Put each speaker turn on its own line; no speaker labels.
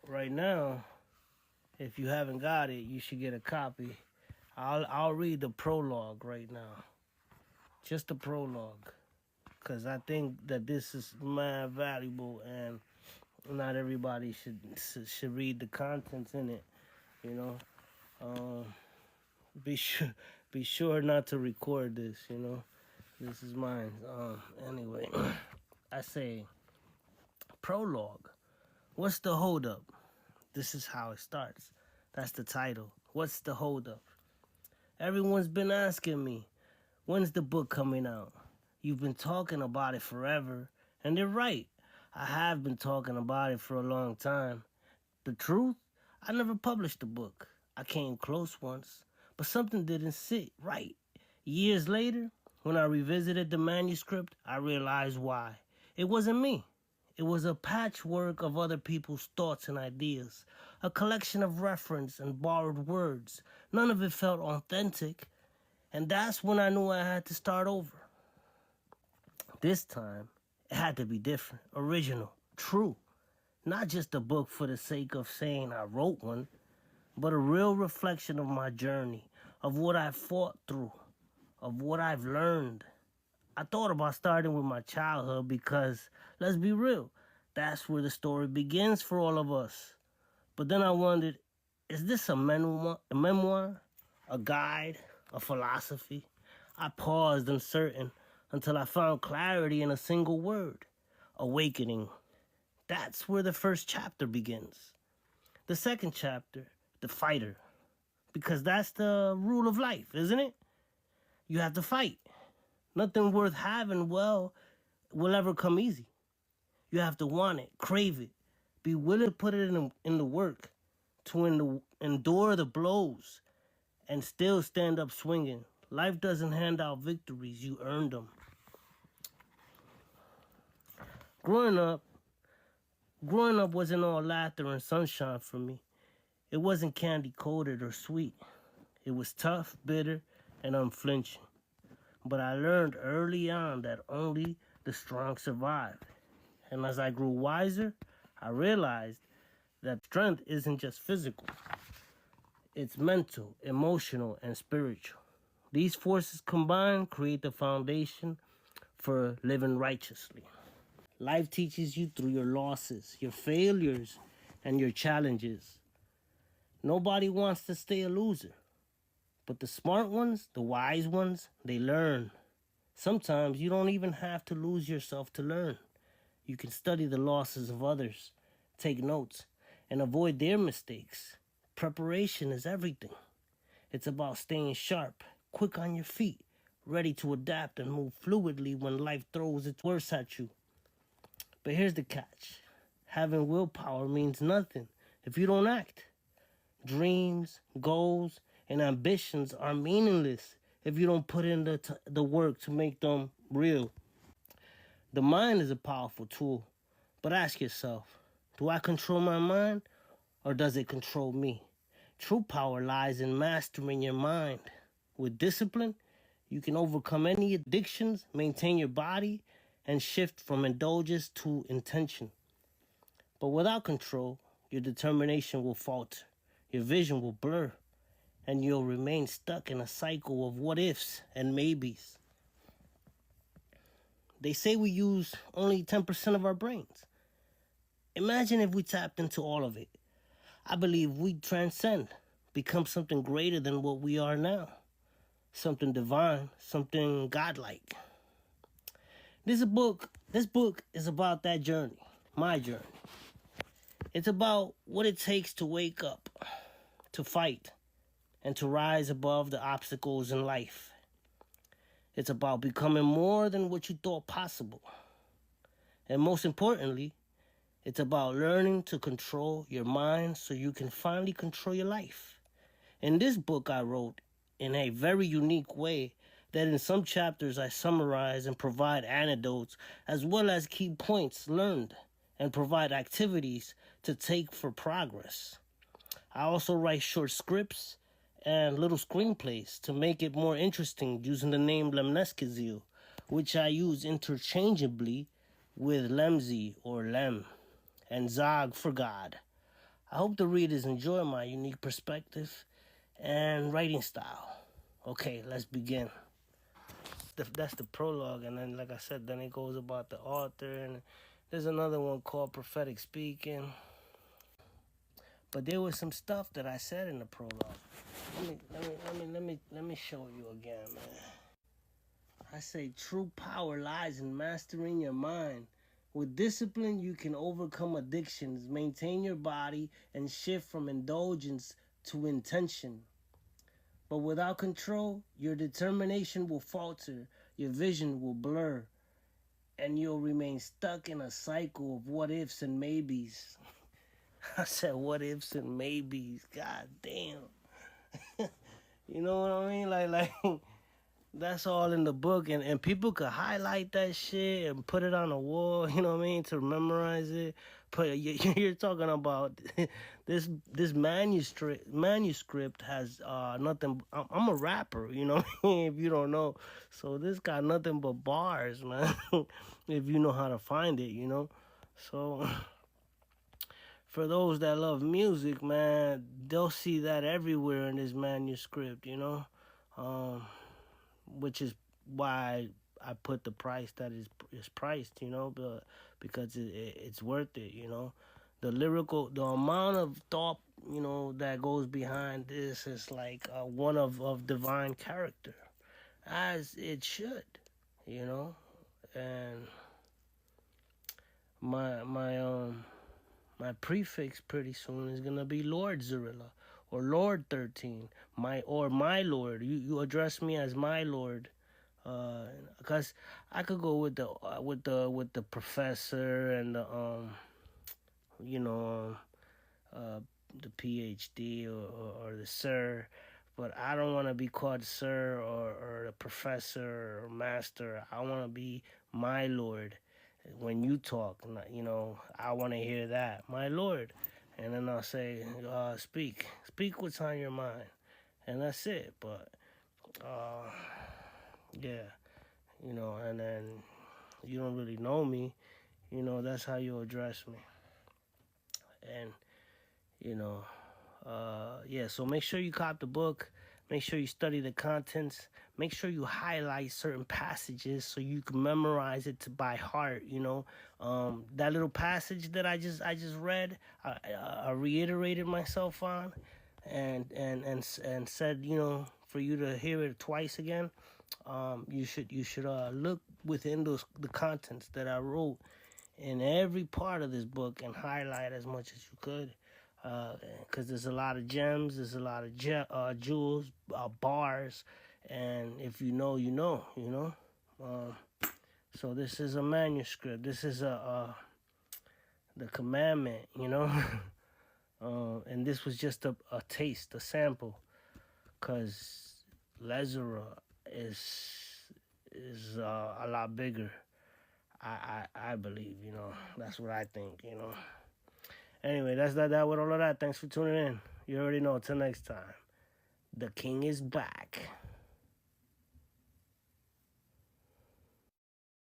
right now, if you haven't got it, you should get a copy. I'll read the prologue right now. Just the prologue. Because I think that this is mad valuable and not everybody should read the contents in it, you know. Um, be sure not to record this, you know. This is mine. Anyway, I say prologue. What's the holdup? This is how it starts. That's the title. What's the holdup? Everyone's been asking me, when's the book coming out? You've been talking about it forever, and they're right. I have been talking about it for a long time. The truth? I never published a book. I came close once, but something didn't sit right. Years later, when I revisited the manuscript, I realized why. It wasn't me. It was a patchwork of other people's thoughts and ideas, a collection of reference and borrowed words. None of it felt authentic, and that's when I knew I had to start over. This time, it had to be different, original, true. Not just a book for the sake of saying I wrote one, but a real reflection of my journey, of what I fought through, of what I've learned. I thought about starting with my childhood because, let's be real, that's where the story begins for all of us. But then I wondered, is this a memoir, a guide, a philosophy? I paused uncertain until I found clarity in a single word, awakening. That's where the first chapter begins. The second chapter, the fighter, because that's the rule of life, isn't it? You have to fight. Nothing worth having, will ever come easy. You have to want it, crave it, be willing to put it in the work, to endure the blows, and still stand up swinging. Life doesn't hand out victories, you earn them. Growing up wasn't all laughter and sunshine for me. It wasn't candy-coated or sweet. It was tough, bitter, and unflinching. But I learned early on that only the strong survive. And as I grew wiser, I realized that strength isn't just physical. It's mental, emotional, and spiritual. These forces combined create the foundation for living righteously. Life teaches you through your losses, your failures, and your challenges. Nobody wants to stay a loser. But the smart ones, the wise ones, they learn. Sometimes you don't even have to lose yourself to learn. You can study the losses of others, take notes, and avoid their mistakes. Preparation is everything. It's about staying sharp, quick on your feet, ready to adapt and move fluidly when life throws its worst at you. But here's the catch. Having willpower means nothing if you don't act. Dreams, goals, and ambitions are meaningless if you don't put in the work to make them real. The mind is a powerful tool, but ask yourself, do I control my mind or does it control me? True power lies in mastering your mind. With discipline, you can overcome any addictions, maintain your body, and shift from indulgence to intention. But without control, your determination will falter, your vision will blur, and you'll remain stuck in a cycle of what ifs and maybes. They say we use only 10% of our brains. Imagine if we tapped into all of it. I believe we'd transcend, become something greater than what we are now. Something divine, something godlike. This book is about that journey, my journey. It's about what it takes to wake up, to fight, and to rise above the obstacles in life. It's about becoming more than what you thought possible. And most importantly, it's about learning to control your mind so you can finally control your life. In this book I wrote in a very unique way that in some chapters I summarize and provide anecdotes as well as key points learned and provide activities to take for progress. I also write short scripts and little screenplays to make it more interesting using the name Lemneskazil, which I use interchangeably with Lemzi or Lem, and Zog for God. I hope the readers enjoy my unique perspective and writing style. Okay, let's begin. That's the prologue, and then, like I said, then it goes about the author, and there's another one called Prophetic Speaking. But there was some stuff that I said in the prologue. Let me show you again, man. I say true power lies in mastering your mind. With discipline, you can overcome addictions, maintain your body, and shift from indulgence to intention. But without control, your determination will falter, your vision will blur, and you'll remain stuck in a cycle of what ifs and maybes. I said what ifs and maybes. God damn. You know what I mean? Like that's all in the book, and people could highlight that shit and put it on the wall, you know what I mean, to memorize it. But you're talking about this manuscript has nothing. I'm a rapper, you know what I mean, if you don't know. So this got nothing but bars, man, if you know how to find it, you know. So for those that love music, man, they'll see that everywhere in this manuscript, you know. Which is why I put the price that is priced, you know, because it's worth it, you know. The amount of thought, you know, that goes behind this is like one of divine character, as it should, you know. And my prefix pretty soon is gonna be Lord Zerilla or Lord 13, my Lord. You address me as my Lord, because I could go with the professor and the you know the PhD or the sir, but I don't want to be called sir or the professor or master. I want to be my Lord. When you talk, you know, I want to hear that, my Lord. And then I'll say, speak what's on your mind. And that's it. But, yeah, you know, and then you don't really know me, you know, that's how you address me. And, you know, yeah, so make sure you cop the book. Make sure you study the contents. Make sure you highlight certain passages so you can memorize it by heart. You know, that little passage that I just read, I reiterated myself on, and said, you know, for you to hear it twice again. You should look within the contents that I wrote in every part of this book and highlight as much as you could. Because there's a lot of gems, there's a lot of jewels, bars, and if you know, you know, you know. So this is a manuscript. This is the commandment, you know. And this was just a taste, a sample, because Lezera is a lot bigger. I believe, you know. That's what I think, you know. Anyway, that's that with all of that. Thanks for tuning in. You already know. Till next time. The king is back.